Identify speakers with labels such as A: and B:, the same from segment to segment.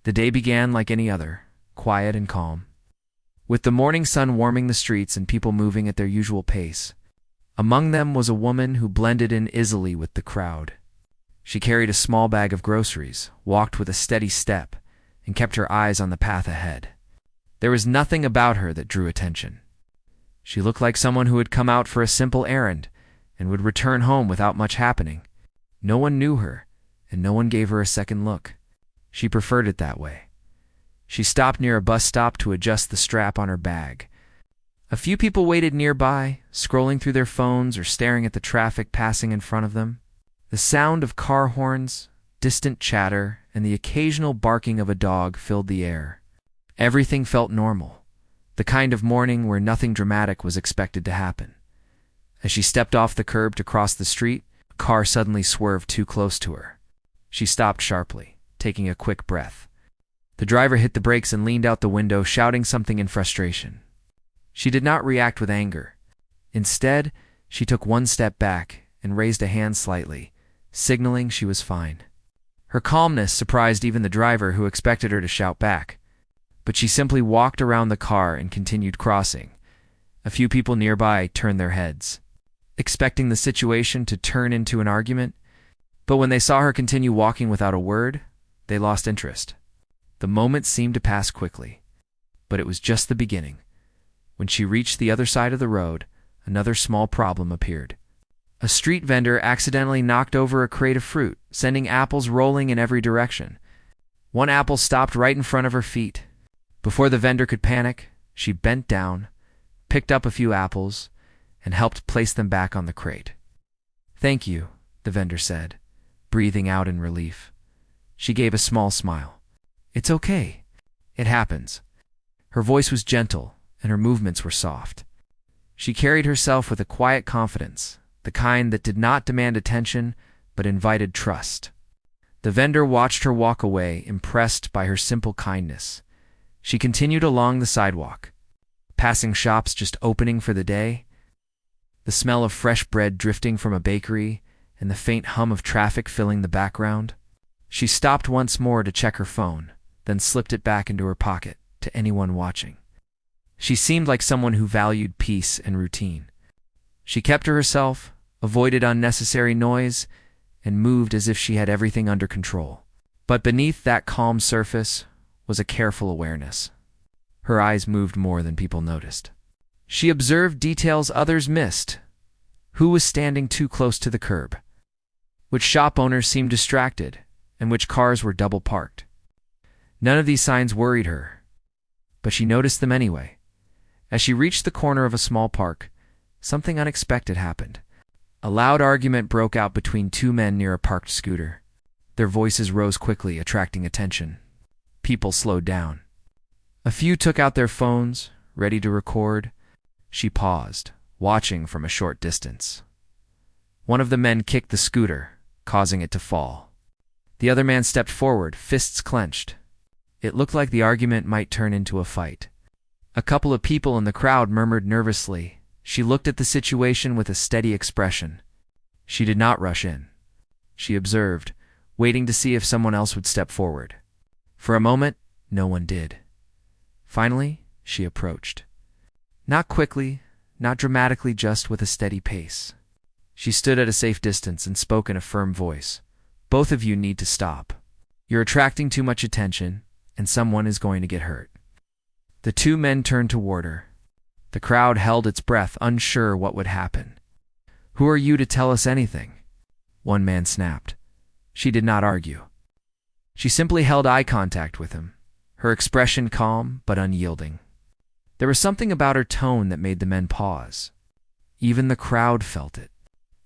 A: The day began like any other, quiet and calm, with the morning sun warming the streets and people moving at their usual pace. Among them was a woman who blended in easily with the crowd. She carried a small bag of groceries, walked with a steady step, and kept her eyes on the path ahead. There was nothing about her that drew attention. She looked like someone who had come out for a simple errand and would return home without much happening. No one knew her, and no one gave her a second look. She preferred it that way. She stopped near a bus stop to adjust the strap on her bag. A few people waited nearby, scrolling through their phones or staring at the traffic passing in front of them. The sound of car horns, distant chatter, and the occasional barking of a dog filled the air. Everything felt normal, the kind of morning where nothing dramatic was expected to happen. As she stepped off the curb to cross the street, a car suddenly swerved too close to her. She stopped sharply, taking a quick breath. The driver hit the brakes and leaned out the window, shouting something in frustration. She did not react with anger. Instead, she took one step back and raised a hand slightly, signaling she was fine. Her calmness surprised even the driver, who expected her to shout back. But she simply walked around the car and continued crossing. A few people nearby turned their heads, expecting the situation to turn into an argument. But when they saw her continue walking without a word, they lost interest. The moment seemed to pass quickly, but it was just the beginning. When she reached the other side of the road, another small problem appeared. A street vendor accidentally knocked over a crate of fruit, sending apples rolling in every direction. One apple stopped right in front of her feet. Before the vendor could panic, she bent down, picked up a few apples, and helped place them back on the crate. "Thank you," the vendor said, breathing out in relief. She gave a small smile. "It's okay. It happens." Her voice was gentle, and her movements were soft. She carried herself with a quiet confidence, the kind that did not demand attention but invited trust. The vendor watched her walk away, impressed by her simple kindness. She continued along the sidewalk, passing shops just opening for the day, the smell of fresh bread drifting from a bakery, and the faint hum of traffic filling the background. She stopped once more to check her phone, then slipped it back into her pocket to anyone watching. She seemed like someone who valued peace and routine. She kept to herself, avoided unnecessary noise, and moved as if she had everything under control. But beneath that calm surface was a careful awareness. Her eyes moved more than people noticed. She observed details others missed. Who was standing too close to the curb? Which shop owners seemed distracted, and which cars were double parked? None of these signs worried her, but she noticed them anyway. As she reached the corner of a small park, something unexpected happened. A loud argument broke out between two men near a parked scooter. Their voices rose quickly, attracting attention. People slowed down. A few took out their phones, ready to record. She paused, watching from a short distance. One of the men kicked the scooter, causing it to fall. The other man stepped forward, fists clenched. It looked like the argument might turn into a fight. A couple of people in the crowd murmured nervously. She looked at the situation with a steady expression. She did not rush in. She observed, waiting to see if someone else would step forward. For a moment, no one did. Finally, she approached. Not quickly, not dramatically, just with a steady pace. She stood at a safe distance and spoke in a firm voice. "Both of you need to stop. You're attracting too much attention, and someone is going to get hurt." The two men turned toward her. The crowd held its breath, unsure what would happen. "Who are you to tell us anything?" one man snapped. She did not argue. She simply held eye contact with him, her expression calm but unyielding. There was something about her tone that made the men pause. Even the crowd felt it.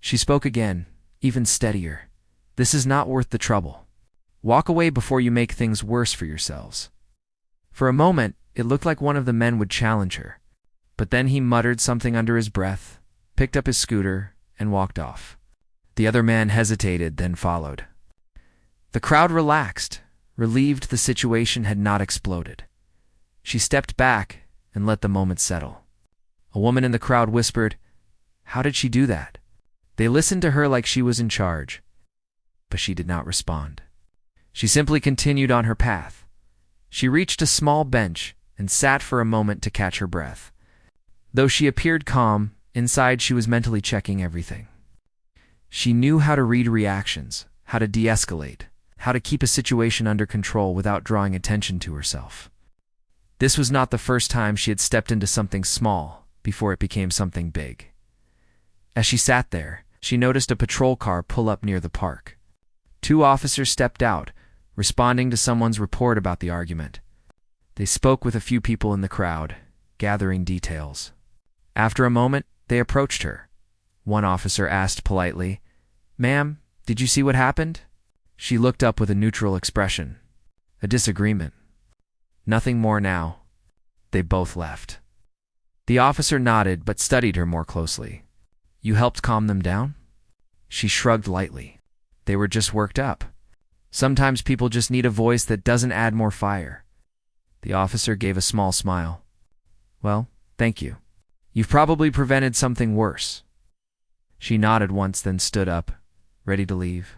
A: She spoke again, even steadier. "This is not worth the trouble. Walk away before you make things worse for yourselves." For a moment, it looked like one of the men would challenge her. But then he muttered something under his breath, picked up his scooter, and walked off. The other man hesitated, then followed. The crowd relaxed, relieved the situation had not exploded. She stepped back and let the moment settle. A woman in the crowd whispered, "How did she do that?" They listened to her like she was in charge, but she did not respond. She simply continued on her path, She reached a small bench and sat for a moment to catch her breath. Though she appeared calm, inside she was mentally checking everything. She knew how to read reactions, how to de-escalate, how to keep a situation under control without drawing attention to herself. This was not the first time she had stepped into something small before it became something big. As she sat there, she noticed a patrol car pull up near the park. 2 officers stepped out, responding to someone's report about the argument. They spoke with a few people in the crowd, gathering details. After a moment, they approached her. One officer asked politely, "Ma'am, did you see what happened?" She looked up with a neutral expression. "A disagreement." "Nothing more now." They both left. The officer nodded but studied her more closely. "You helped calm them down?" She shrugged lightly. "They were just worked up. Sometimes people just need a voice that doesn't add more fire." The officer gave a small smile. "Well, thank you. You've probably prevented something worse." She nodded once, then stood up, ready to leave.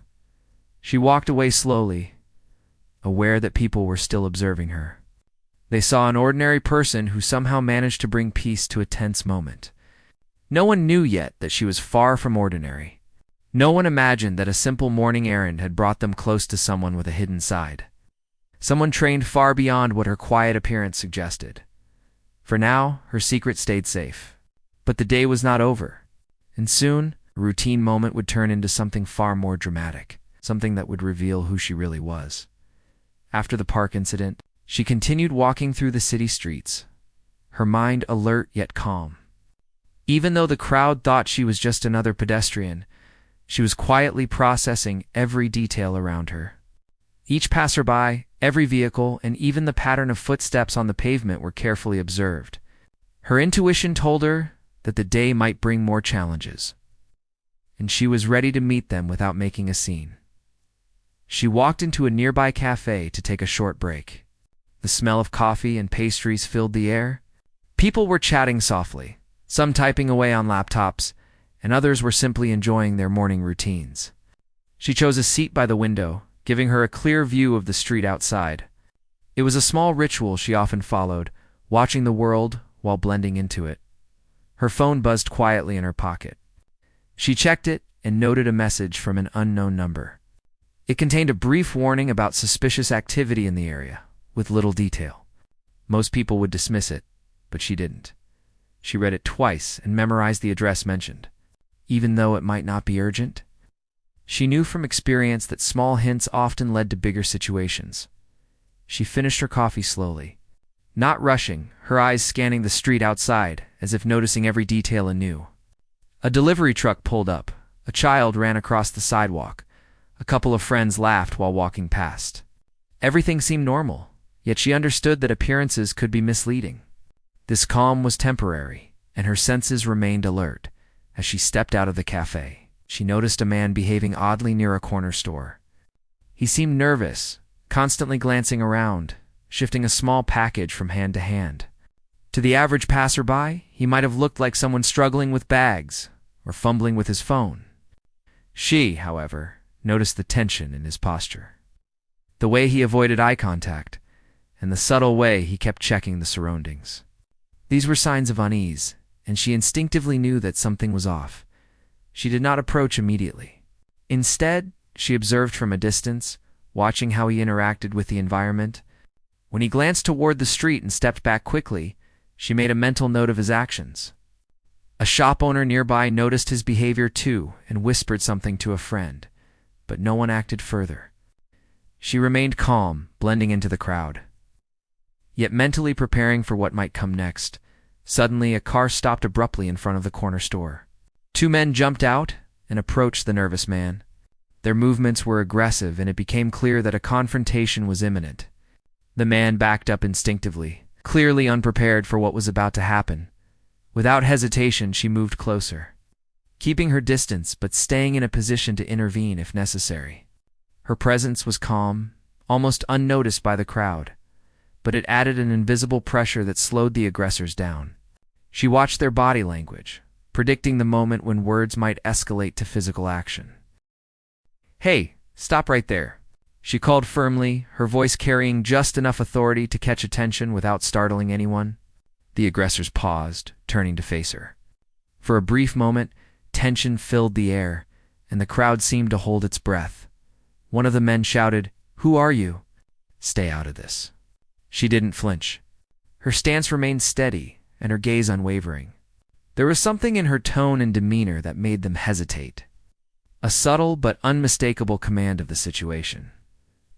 A: She walked away slowly, aware that people were still observing her. They saw an ordinary person who somehow managed to bring peace to a tense moment. No one knew yet that she was far from ordinary. No one imagined that a simple morning errand had brought them close to someone with a hidden side. Someone trained far beyond what her quiet appearance suggested. For now, her secret stayed safe. But the day was not over. And soon, a routine moment would turn into something far more dramatic, something that would reveal who she really was. After the park incident, she continued walking through the city streets, her mind alert yet calm. Even though the crowd thought she was just another pedestrian, she was quietly processing every detail around her. Each passerby, every vehicle, and even the pattern of footsteps on the pavement were carefully observed. Her intuition told her that the day might bring more challenges, and she was ready to meet them without making a scene. She walked into a nearby cafe to take a short break. The smell of coffee and pastries filled the air. People were chatting softly, some typing away on laptops, and others were simply enjoying their morning routines. She chose a seat by the window, giving her a clear view of the street outside. It was a small ritual she often followed, watching the world while blending into it. Her phone buzzed quietly in her pocket. She checked it and noted a message from an unknown number. It contained a brief warning about suspicious activity in the area, with little detail. Most people would dismiss it, but she didn't. She read it twice and memorized the address mentioned. Even though it might not be urgent, she knew from experience that small hints often led to bigger situations. She finished her coffee slowly, not rushing, her eyes scanning the street outside, as if noticing every detail anew. A delivery truck pulled up. A child ran across the sidewalk. A couple of friends laughed while walking past. Everything seemed normal, yet she understood that appearances could be misleading. This calm was temporary, and her senses remained alert. As she stepped out of the cafe, she noticed a man behaving oddly near a corner store. He seemed nervous, constantly glancing around, shifting a small package from hand to hand. To the average passerby, he might have looked like someone struggling with bags or fumbling with his phone. She, however, noticed the tension in his posture, the way he avoided eye contact, and the subtle way he kept checking the surroundings. These were signs of unease, and she instinctively knew that something was off. She did not approach immediately. Instead, she observed from a distance, watching how he interacted with the environment. When he glanced toward the street and stepped back quickly, she made a mental note of his actions. A shop owner nearby noticed his behavior too and whispered something to a friend, but no one acted further. She remained calm, blending into the crowd. Yet mentally preparing for what might come next, suddenly a car stopped abruptly in front of the corner store. 2 men jumped out and approached the nervous man. Their movements were aggressive, and it became clear that a confrontation was imminent. The man backed up instinctively, clearly unprepared for what was about to happen. Without hesitation, she moved closer, keeping her distance but staying in a position to intervene if necessary. Her presence was calm, almost unnoticed by the crowd, but it added an invisible pressure that slowed the aggressors down. She watched their body language, predicting the moment when words might escalate to physical action. "Hey, stop right there. she called firmly, her voice carrying just enough authority to catch attention without startling anyone. The aggressors paused, turning to face her. For a brief moment, tension filled the air, and the crowd seemed to hold its breath. One of the men shouted, "Who are you?" "Stay out of this." She didn't flinch. Her stance remained steady, and her gaze unwavering. There was something in her tone and demeanor that made them hesitate. A subtle but unmistakable command of the situation.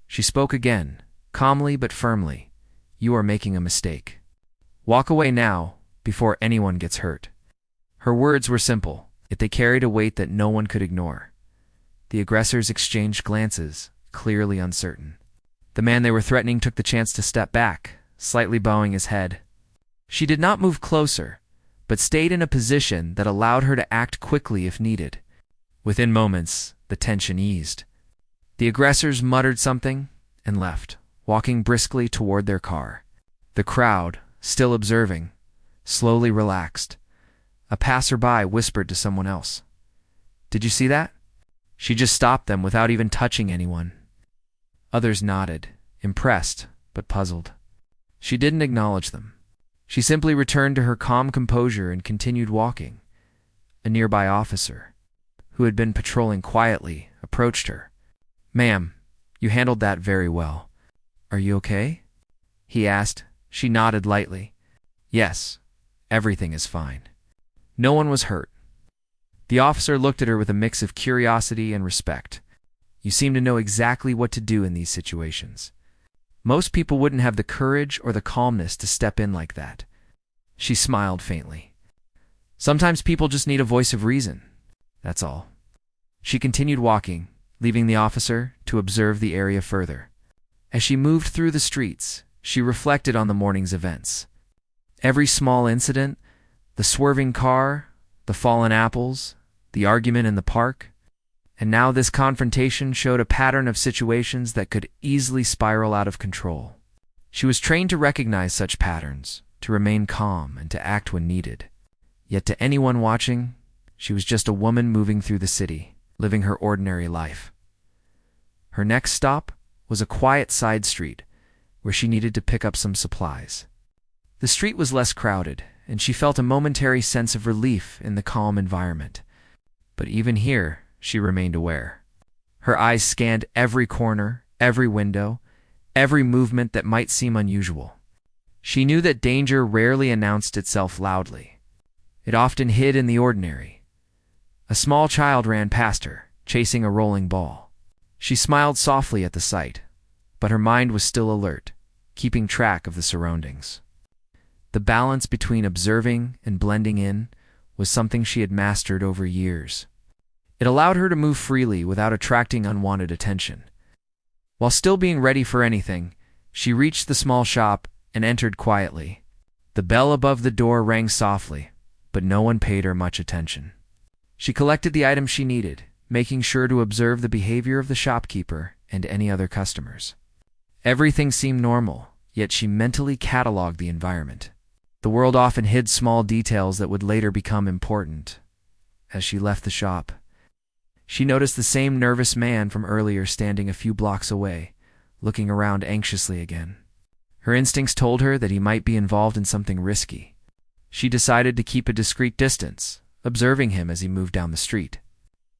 A: She spoke again, calmly but firmly. "You are making a mistake. Walk away now, before anyone gets hurt." Her words were simple, yet they carried a weight that no one could ignore. The aggressors exchanged glances, clearly uncertain. The man they were threatening took the chance to step back, slightly bowing his head. She did not move closer, but stayed in a position that allowed her to act quickly if needed. Within moments, the tension eased. The aggressors muttered something and left, walking briskly toward their car. The crowd, still observing, slowly relaxed. A passerby whispered to someone else, "Did you see that?" She just stopped them without even touching anyone. Others nodded, impressed but puzzled. She didn't acknowledge them. She simply returned to her calm composure and continued walking. A nearby officer, who had been patrolling quietly, approached her. "Ma'am, you handled that very well. Are you okay?" he asked. She nodded lightly. "Yes, everything is fine. No one was hurt." The officer looked at her with a mix of curiosity and respect. "You seem to know exactly what to do in these situations. Most people wouldn't have the courage or the calmness to step in like that." She smiled faintly. "Sometimes people just need a voice of reason. That's all." She continued walking, leaving the officer to observe the area further. As she moved through the streets, she reflected on the morning's events. Every small incident, the swerving car, the fallen apples, the argument in the park, and now this confrontation showed a pattern of situations that could easily spiral out of control. She was trained to recognize such patterns, to remain calm and to act when needed. Yet to anyone watching, she was just a woman moving through the city, living her ordinary life. Her next stop was a quiet side street where she needed to pick up some supplies. The street was less crowded, and she felt a momentary sense of relief in the calm environment. But even here, she remained aware. Her eyes scanned every corner, every window, every movement that might seem unusual. She knew that danger rarely announced itself loudly. It often hid in the ordinary. A small child ran past her, chasing a rolling ball. She smiled softly at the sight, but her mind was still alert, keeping track of the surroundings. The balance between observing and blending in was something she had mastered over years. It allowed her to move freely without attracting unwanted attention. While still being ready for anything, she reached the small shop and entered quietly. The bell above the door rang softly, but no one paid her much attention. She collected the items she needed, making sure to observe the behavior of the shopkeeper and any other customers. Everything seemed normal, yet she mentally cataloged the environment. The world often hid small details that would later become important. As she left the shop, she noticed the same nervous man from earlier standing a few blocks away, looking around anxiously again. Her instincts told her that he might be involved in something risky. She decided to keep a discreet distance, observing him as he moved down the street.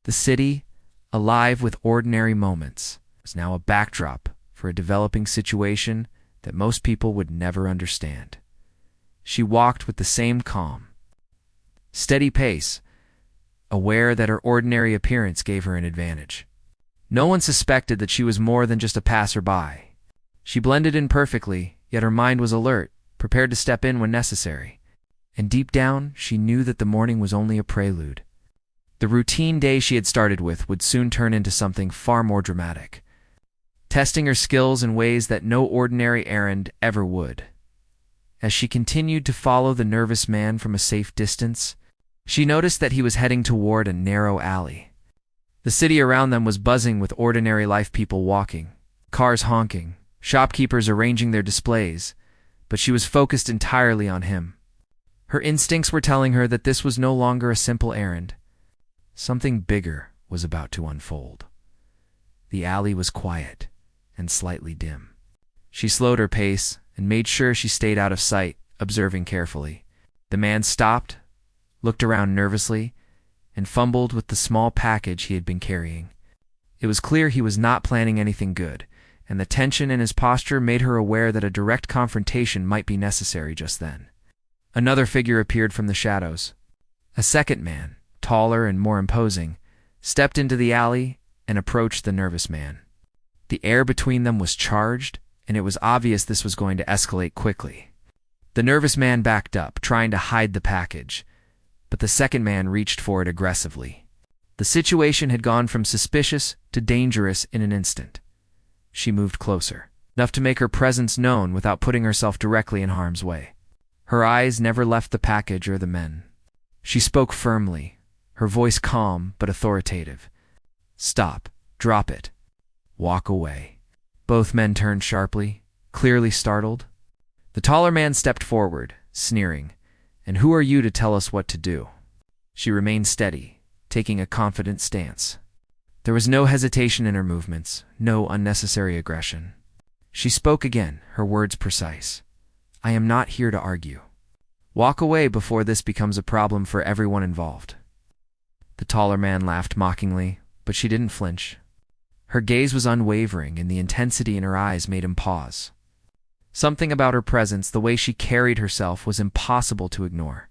A: The city, alive with ordinary moments, was now a backdrop for a developing situation that most people would never understand. She walked with the same calm, steady pace, aware that her ordinary appearance gave her an advantage. No one suspected that she was more than just a passerby. She blended in perfectly, yet her mind was alert, prepared to step in when necessary. And deep down, she knew that the morning was only a prelude. The routine day she had started with would soon turn into something far more dramatic, testing her skills in ways that no ordinary errand ever would. As she continued to follow the nervous man from a safe distance, she noticed that he was heading toward a narrow alley. The city around them was buzzing with ordinary life, people walking, cars honking, shopkeepers arranging their displays, but she was focused entirely on him. Her instincts were telling her that this was no longer a simple errand. Something bigger was about to unfold. The alley was quiet, and slightly dim. She slowed her pace and made sure she stayed out of sight, observing carefully. The man stopped, looked around nervously, and fumbled with the small package he had been carrying. It was clear he was not planning anything good, and the tension in his posture made her aware that a direct confrontation might be necessary just then. Another figure appeared from the shadows. A second man, taller and more imposing, stepped into the alley and approached the nervous man. The air between them was charged, and it was obvious this was going to escalate quickly. The nervous man backed up, trying to hide the package, but the second man reached for it aggressively. The situation had gone from suspicious to dangerous in an instant. She moved closer, enough to make her presence known without putting herself directly in harm's way. Her eyes never left the package or the men. She spoke firmly, her voice calm but authoritative. "Stop. Drop it. Walk away." Both men turned sharply, clearly startled. The taller man stepped forward, sneering. "And who are you to tell us what to do?" She remained steady, taking a confident stance. There was no hesitation in her movements, no unnecessary aggression. She spoke again, her words precise. "I am not here to argue. Walk away before this becomes a problem for everyone involved." The taller man laughed mockingly, but she didn't flinch. Her gaze was unwavering, and the intensity in her eyes made him pause. Something about her presence, the way she carried herself, was impossible to ignore.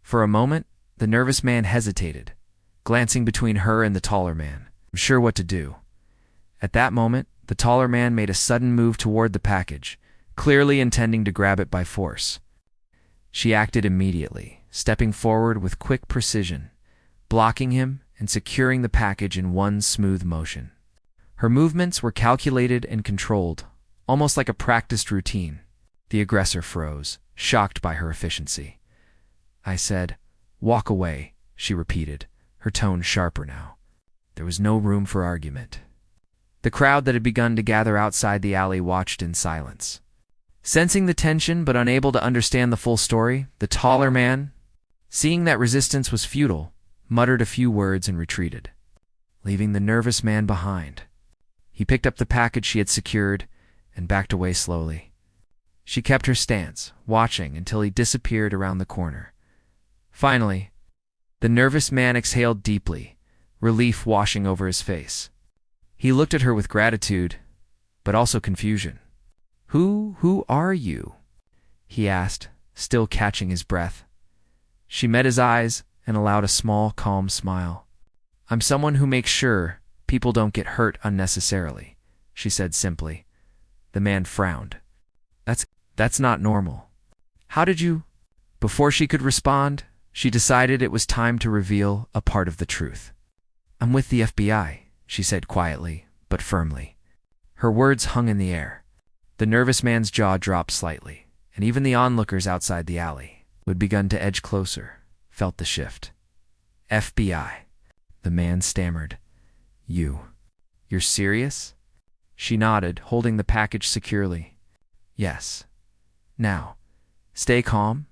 A: For a moment, the nervous man hesitated, glancing between her and the taller man, unsure what to do. At that moment, the taller man made a sudden move toward the package, clearly intending to grab it by force. She acted immediately, stepping forward with quick precision, blocking him and securing the package in one smooth motion. Her movements were calculated and controlled, almost like a practiced routine. The aggressor froze, shocked by her efficiency. "I said, walk away," she repeated, her tone sharper now. There was no room for argument. The crowd that had begun to gather outside the alley watched in silence. Sensing the tension but unable to understand the full story, the taller man, seeing that resistance was futile, muttered a few words and retreated, leaving the nervous man behind. He picked up the package she had secured and backed away slowly. She kept her stance, watching until he disappeared around the corner. Finally, the nervous man exhaled deeply, relief washing over his face. He looked at her with gratitude, but also confusion. Who are you?" he asked, still catching his breath. She met his eyes and allowed a small, calm smile. "I'm someone who makes sure people don't get hurt unnecessarily," she said simply. The man frowned. That's not normal. How did you—" Before she could respond, she decided it was time to reveal a part of the truth. "I'm with the FBI," she said quietly, but firmly. Her words hung in the air. The nervous man's jaw dropped slightly, and even the onlookers outside the alley, who had begun to edge closer, felt the shift. "FBI," the man stammered. You're serious?" She nodded, holding the package securely. "Yes. Now, stay calm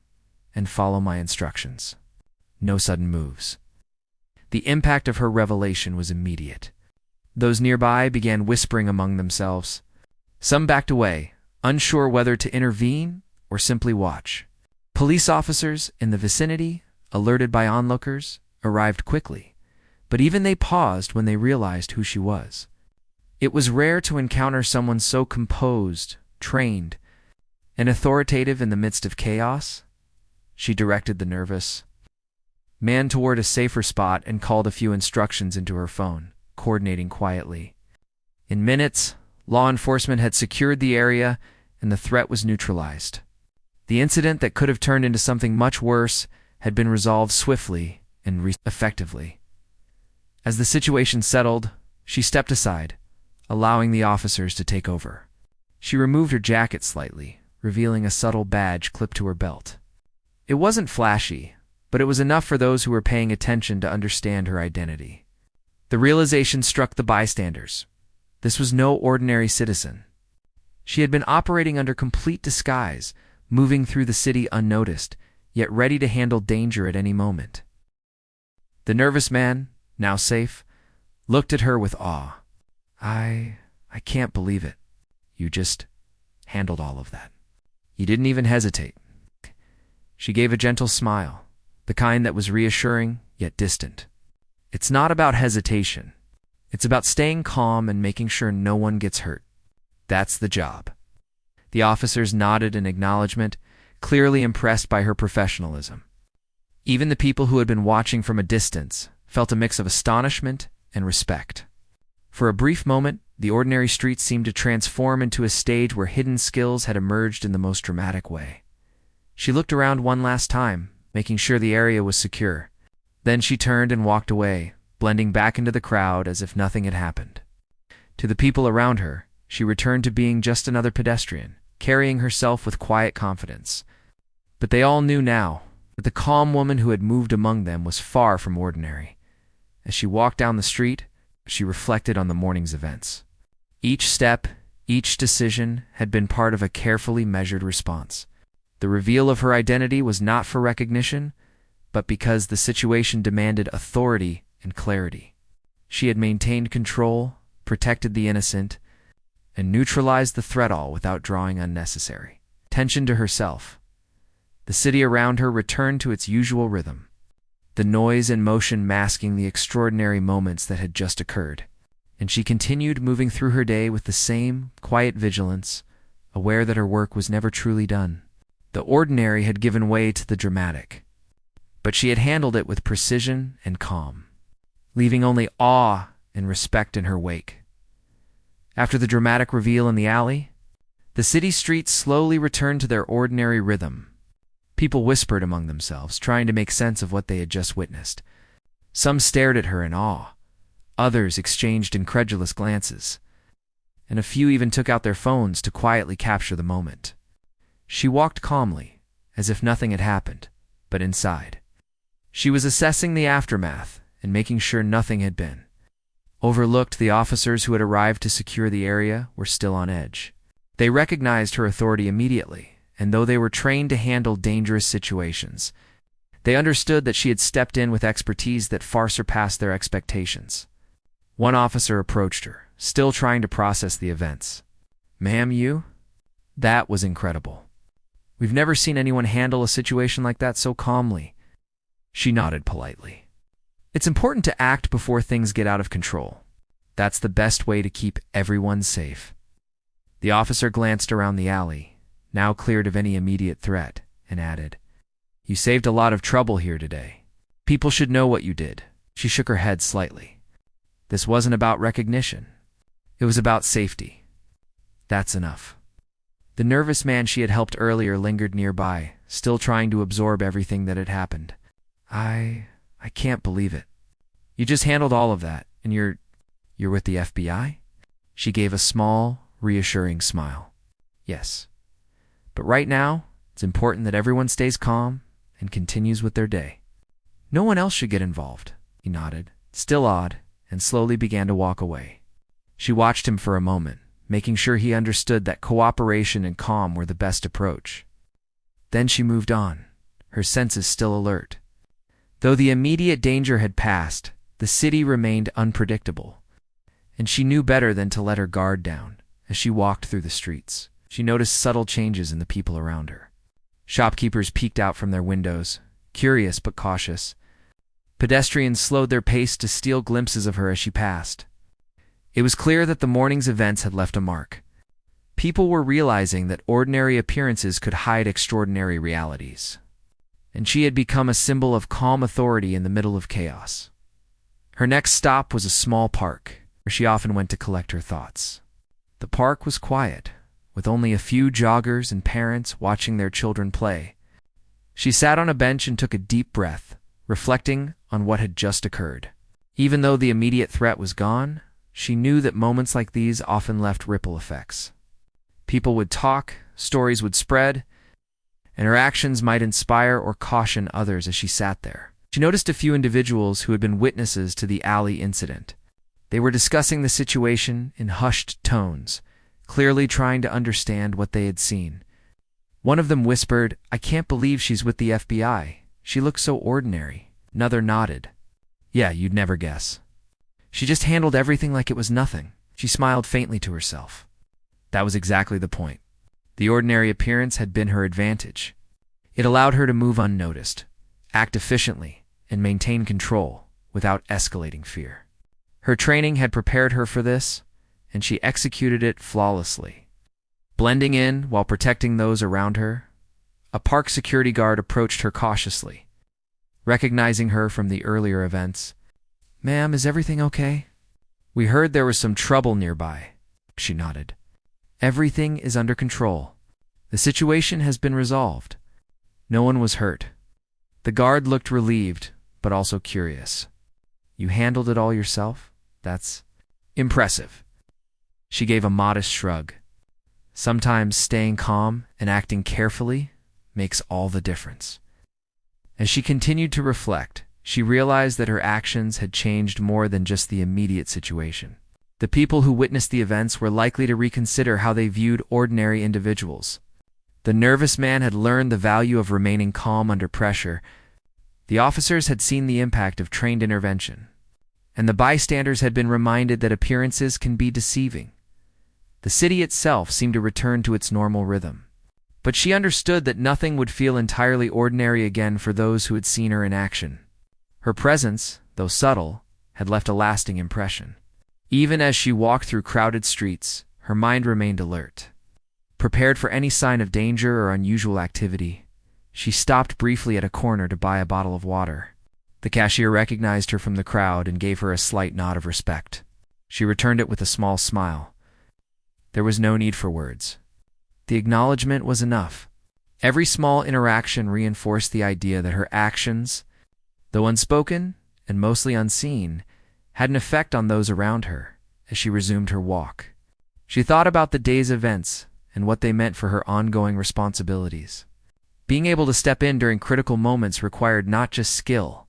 A: and follow my instructions. No sudden moves." The impact of her revelation was immediate. Those nearby began whispering among themselves. Some backed away, unsure whether to intervene or simply watch. Police officers in the vicinity, alerted by onlookers, arrived quickly, but even they paused when they realized who she was. It was rare to encounter someone so composed, trained, and authoritative in the midst of chaos. She directed the nervous man toward a safer spot and called a few instructions into her phone, coordinating quietly. In minutes, law enforcement had secured the area and the threat was neutralized. The incident that could have turned into something much worse had been resolved swiftly and effectively. As the situation settled, she stepped aside, allowing the officers to take over. She removed her jacket slightly, revealing a subtle badge clipped to her belt. It wasn't flashy, but it was enough for those who were paying attention to understand her identity. The realization struck the bystanders. This was no ordinary citizen. She had been operating under complete disguise, moving through the city unnoticed, yet ready to handle danger at any moment. The nervous man, now safe, looked at her with awe. I can't believe it," You just handled all of that. You didn't even hesitate." She gave a gentle smile, the kind that was reassuring yet distant. "It's not about hesitation. It's about staying calm and making sure no one gets hurt. That's the job." The officers nodded in acknowledgement, clearly impressed by her professionalism. Even the people who had been watching from a distance felt a mix of astonishment and respect. For a brief moment, the ordinary streets seemed to transform into a stage where hidden skills had emerged in the most dramatic way. She looked around one last time, making sure the area was secure. Then she turned and walked away, blending back into the crowd as if nothing had happened. To the people around her, she returned to being just another pedestrian, carrying herself with quiet confidence. But they all knew now that the calm woman who had moved among them was far from ordinary. As she walked down the street, she reflected on the morning's events. Each step, each decision had been part of a carefully measured response. The reveal of her identity was not for recognition, but because the situation demanded authority and clarity. She had maintained control, protected the innocent, and neutralized the threat, all without drawing unnecessary attention to herself. The city around her returned to its usual rhythm, the noise and motion masking the extraordinary moments that had just occurred, and she continued moving through her day with the same quiet vigilance, aware that her work was never truly done. The ordinary had given way to the dramatic, but she had handled it with precision and calm, leaving only awe and respect in her wake. After the dramatic reveal in the alley, the city streets slowly returned to their ordinary rhythm. People whispered among themselves, trying to make sense of what they had just witnessed. Some stared at her in awe, others exchanged incredulous glances, and a few even took out their phones to quietly capture the moment. She walked calmly, as if nothing had happened, but inside, she was assessing the aftermath and making sure nothing had been overlooked. The officers who had arrived to secure the area were still on edge. They recognized her authority immediately, and though they were trained to handle dangerous situations, they understood that she had stepped in with expertise that far surpassed their expectations. One officer approached her, still trying to process the events. "Ma'am, you? That was incredible. We've never seen anyone handle a situation like that so calmly." She nodded politely. "It's important to act before things get out of control. That's the best way to keep everyone safe." The officer glanced around the alley, now cleared of any immediate threat, and added, "You saved a lot of trouble here today. People should know what you did." She shook her head slightly. This wasn't about recognition. It was about safety. That's enough. The nervous man she had helped earlier lingered nearby, still trying to absorb everything that had happened. I can't believe it. You just handled all of that, and you're with the FBI?" She gave a small, reassuring smile. "Yes. But right now, it's important that everyone stays calm and continues with their day." "No one else should get involved," he nodded, still awed, and slowly began to walk away. She watched him for a moment, making sure he understood that cooperation and calm were the best approach. Then she moved on, her senses still alert. Though the immediate danger had passed, the city remained unpredictable, and she knew better than to let her guard down. As she walked through the streets, she noticed subtle changes in the people around her. Shopkeepers peeked out from their windows, curious but cautious. Pedestrians slowed their pace to steal glimpses of her as she passed. It was clear that the morning's events had left a mark. People were realizing that ordinary appearances could hide extraordinary realities, and she had become a symbol of calm authority in the middle of chaos. Her next stop was a small park, where she often went to collect her thoughts. The park was quiet, with only a few joggers and parents watching their children play. She sat on a bench and took a deep breath, reflecting on what had just occurred. Even though the immediate threat was gone, she knew that moments like these often left ripple effects. People would talk, stories would spread, and her actions might inspire or caution others. As she sat there, she noticed a few individuals who had been witnesses to the alley incident. They were discussing the situation in hushed tones, clearly trying to understand what they had seen. One of them whispered, "I can't believe she's with the FBI. She looks so ordinary." Another nodded. "Yeah, you'd never guess. She just handled everything like it was nothing." She smiled faintly to herself. That was exactly the point. The ordinary appearance had been her advantage. It allowed her to move unnoticed, act efficiently, and maintain control without escalating fear. Her training had prepared her for this, and she executed it flawlessly. Blending in while protecting those around her, a park security guard approached her cautiously. Recognizing her from the earlier events, "Ma'am, is everything okay?" "We heard there was some trouble nearby," she nodded. "Everything is under control. The situation has been resolved. No one was hurt." The guard looked relieved, but also curious. "You handled it all yourself? That's impressive." She gave a modest shrug. Sometimes staying calm and acting carefully makes all the difference. As she continued to reflect, she realized that her actions had changed more than just the immediate situation. The people who witnessed the events were likely to reconsider how they viewed ordinary individuals. The nervous man had learned the value of remaining calm under pressure. The officers had seen the impact of trained intervention, and the bystanders had been reminded that appearances can be deceiving. The city itself seemed to return to its normal rhythm. But she understood that nothing would feel entirely ordinary again for those who had seen her in action. Her presence, though subtle, had left a lasting impression. Even as she walked through crowded streets, her mind remained alert. Prepared for any sign of danger or unusual activity, she stopped briefly at a corner to buy a bottle of water. The cashier recognized her from the crowd and gave her a slight nod of respect. She returned it with a small smile. There was no need for words. The acknowledgement was enough. Every small interaction reinforced the idea that her actions, though unspoken and mostly unseen, had an effect on those around her as she resumed her walk. She thought about the day's events and what they meant for her ongoing responsibilities. Being able to step in during critical moments required not just skill,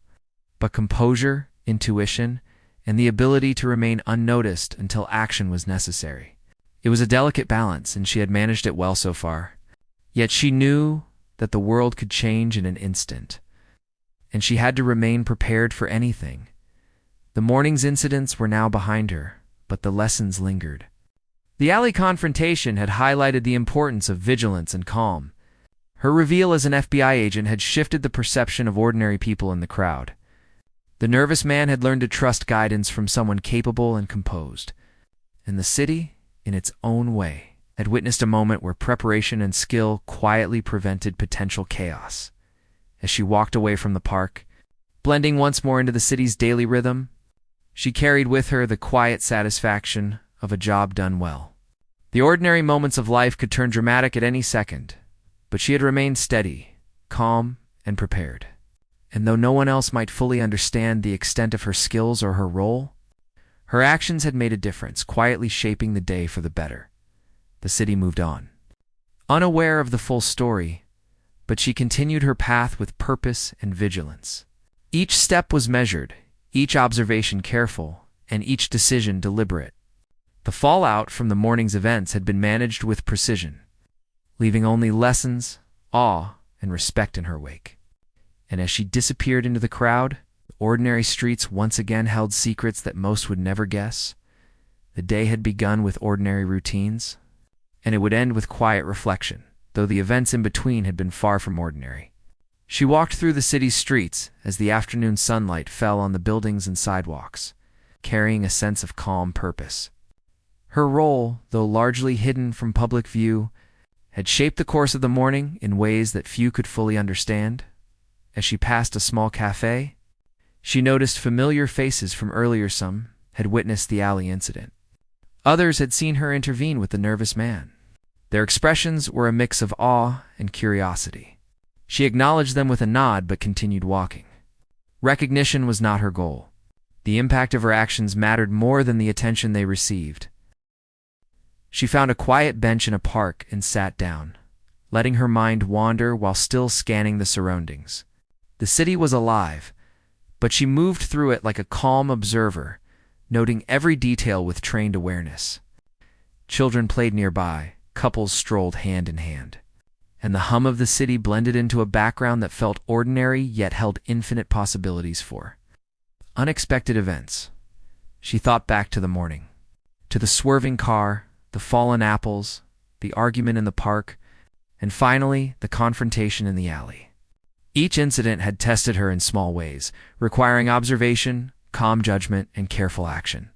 A: but composure, intuition, and the ability to remain unnoticed until action was necessary. It was a delicate balance, and she had managed it well so far. Yet she knew that the world could change in an instant, and she had to remain prepared for anything. The morning's incidents were now behind her, but the lessons lingered. The alley confrontation had highlighted the importance of vigilance and calm. Her reveal as an FBI agent had shifted the perception of ordinary people in the crowd. The nervous man had learned to trust guidance from someone capable and composed. And the city, in its own way, had witnessed a moment where preparation and skill quietly prevented potential chaos. As she walked away from the park, blending once more into the city's daily rhythm, she carried with her the quiet satisfaction of a job done well. The ordinary moments of life could turn dramatic at any second, but she had remained steady, calm, and prepared. And though no one else might fully understand the extent of her skills or her role, her actions had made a difference, quietly shaping the day for the better. The city moved on. Unaware of the full story, but she continued her path with purpose and vigilance. Each step was measured, each observation careful, and each decision deliberate. The fallout from the morning's events had been managed with precision, leaving only lessons, awe, and respect in her wake. And as she disappeared into the crowd, ordinary streets once again held secrets that most would never guess. The day had begun with ordinary routines, and it would end with quiet reflection, though the events in between had been far from ordinary. She walked through the city's streets as the afternoon sunlight fell on the buildings and sidewalks, carrying a sense of calm purpose. Her role, though largely hidden from public view, had shaped the course of the morning in ways that few could fully understand. As she passed a small cafe, she noticed familiar faces from earlier. Some had witnessed the alley incident. Others had seen her intervene with the nervous man. Their expressions were a mix of awe and curiosity. She acknowledged them with a nod but continued walking. Recognition was not her goal. The impact of her actions mattered more than the attention they received. She found a quiet bench in a park and sat down, letting her mind wander while still scanning the surroundings. The city was alive, but she moved through it like a calm observer, noting every detail with trained awareness. Children played nearby, couples strolled hand in hand, and the hum of the city blended into a background that felt ordinary yet held infinite possibilities for unexpected events. She thought back to the morning, to the swerving car, the fallen apples, the argument in the park, and finally, the confrontation in the alley. Each incident had tested her in small ways, requiring observation, calm judgment, and careful action.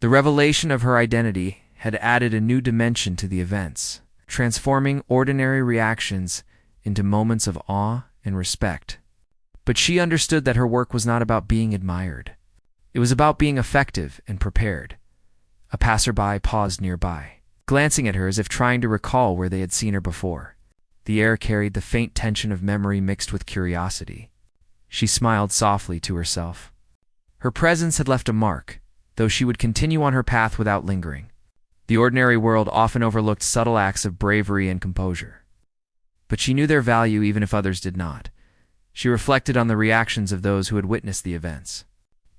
A: The revelation of her identity had added a new dimension to the events, transforming ordinary reactions into moments of awe and respect. But she understood that her work was not about being admired. It was about being effective and prepared. A passerby paused nearby, glancing at her as if trying to recall where they had seen her before. The air carried the faint tension of memory mixed with curiosity. She smiled softly to herself. Her presence had left a mark, though she would continue on her path without lingering. The ordinary world often overlooked subtle acts of bravery and composure. But she knew their value even if others did not. She reflected on the reactions of those who had witnessed the events.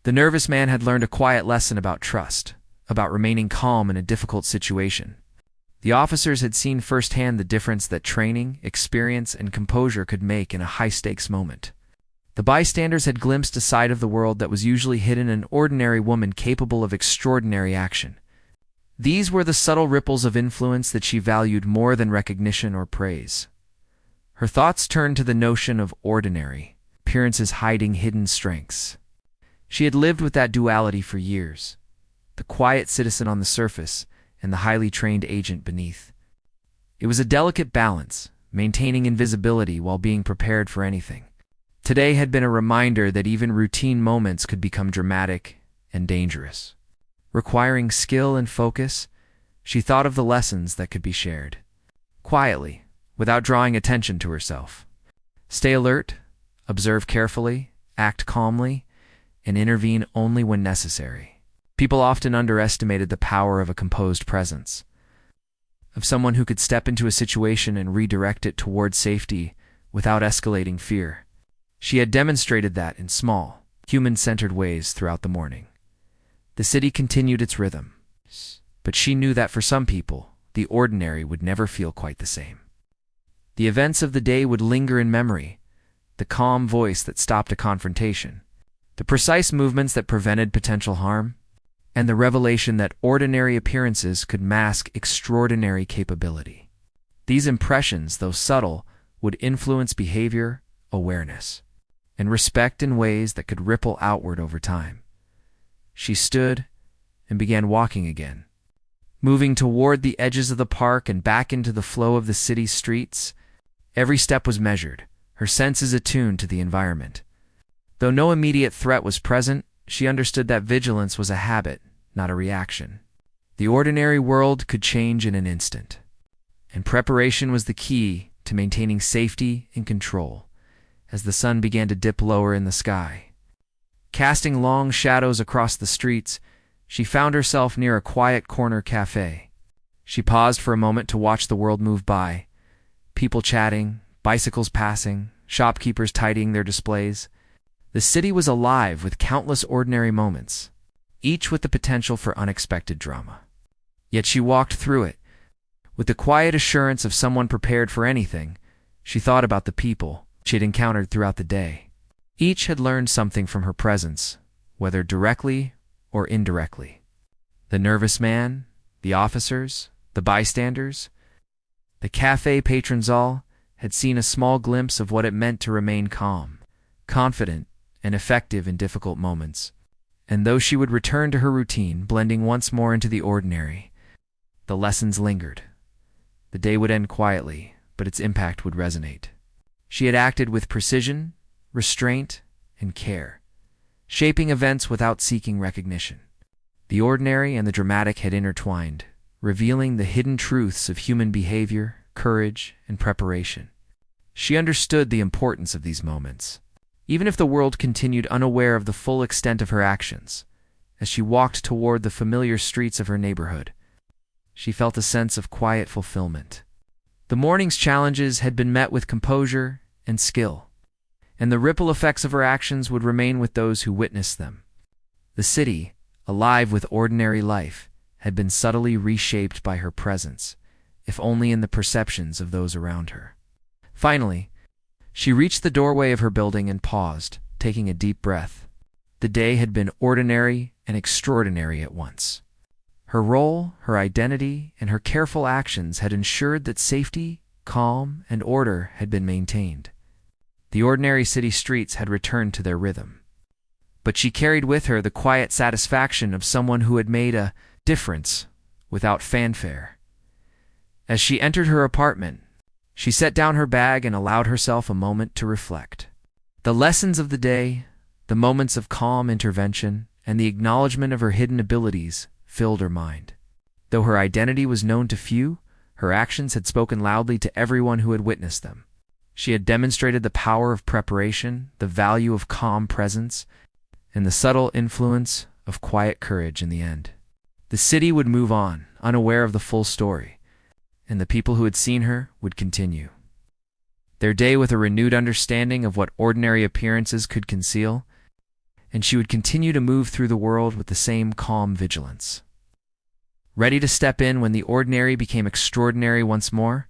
A: The nervous man had learned a quiet lesson about trust, about remaining calm in a difficult situation. The officers had seen firsthand the difference that training, experience, and composure could make in a high-stakes moment. The bystanders had glimpsed a side of the world that was usually hidden in an ordinary woman capable of extraordinary action. These were the subtle ripples of influence that she valued more than recognition or praise. Her thoughts turned to the notion of ordinary, appearances hiding hidden strengths. She had lived with that duality for years, the quiet citizen on the surface and the highly trained agent beneath. It was a delicate balance, maintaining invisibility while being prepared for anything. Today had been a reminder that even routine moments could become dramatic and dangerous. Requiring skill and focus, she thought of the lessons that could be shared. Quietly, without drawing attention to herself. Stay alert, observe carefully, act calmly, and intervene only when necessary. People often underestimated the power of a composed presence, of someone who could step into a situation and redirect it toward safety without escalating fear. She had demonstrated that in small, human-centered ways throughout the morning. The city continued its rhythm, but she knew that for some people, the ordinary would never feel quite the same. The events of the day would linger in memory, the calm voice that stopped a confrontation, the precise movements that prevented potential harm, and the revelation that ordinary appearances could mask extraordinary capability. These impressions, though subtle, would influence behavior, awareness, and respect in ways that could ripple outward over time. She stood and began walking again, moving toward the edges of the park and back into the flow of the city's streets. Every step was measured, her senses attuned to the environment. Though no immediate threat was present, she understood that vigilance was a habit, not a reaction. The ordinary world could change in an instant, and preparation was the key to maintaining safety and control. As the sun began to dip lower in the sky, casting long shadows across the streets, she found herself near a quiet corner cafe. She paused for a moment to watch the world move by, people chatting, bicycles passing, shopkeepers tidying their displays. The city was alive with countless ordinary moments, each with the potential for unexpected drama. Yet she walked through it. With the quiet assurance of someone prepared for anything, she thought about the people she had encountered throughout the day. Each had learned something from her presence, whether directly or indirectly. The nervous man, the officers, the bystanders, the cafe patrons all had seen a small glimpse of what it meant to remain calm, confident, and effective in difficult moments. And though she would return to her routine, blending once more into the ordinary, the lessons lingered. The day would end quietly, but its impact would resonate. She had acted with precision, restraint, and care, shaping events without seeking recognition. The ordinary and the dramatic had intertwined, revealing the hidden truths of human behavior, courage, and preparation. She understood the importance of these moments, even if the world continued unaware of the full extent of her actions. As she walked toward the familiar streets of her neighborhood, she felt a sense of quiet fulfillment. The morning's challenges had been met with composure and skill, and the ripple effects of her actions would remain with those who witnessed them. The city, alive with ordinary life, had been subtly reshaped by her presence, if only in the perceptions of those around her. Finally, she reached the doorway of her building and paused, taking a deep breath. The day had been ordinary and extraordinary at once. Her role, her identity, and her careful actions had ensured that safety, calm, and order had been maintained. The ordinary city streets had returned to their rhythm. But she carried with her the quiet satisfaction of someone who had made a difference without fanfare. As she entered her apartment, she set down her bag and allowed herself a moment to reflect. The lessons of the day, the moments of calm intervention, and the acknowledgement of her hidden abilities filled her mind. Though her identity was known to few, her actions had spoken loudly to everyone who had witnessed them. She had demonstrated the power of preparation, the value of calm presence, and the subtle influence of quiet courage in the end. The city would move on, unaware of the full story, and the people who had seen her would continue their day with a renewed understanding of what ordinary appearances could conceal, and she would continue to move through the world with the same calm vigilance. Ready to step in when the ordinary became extraordinary once more,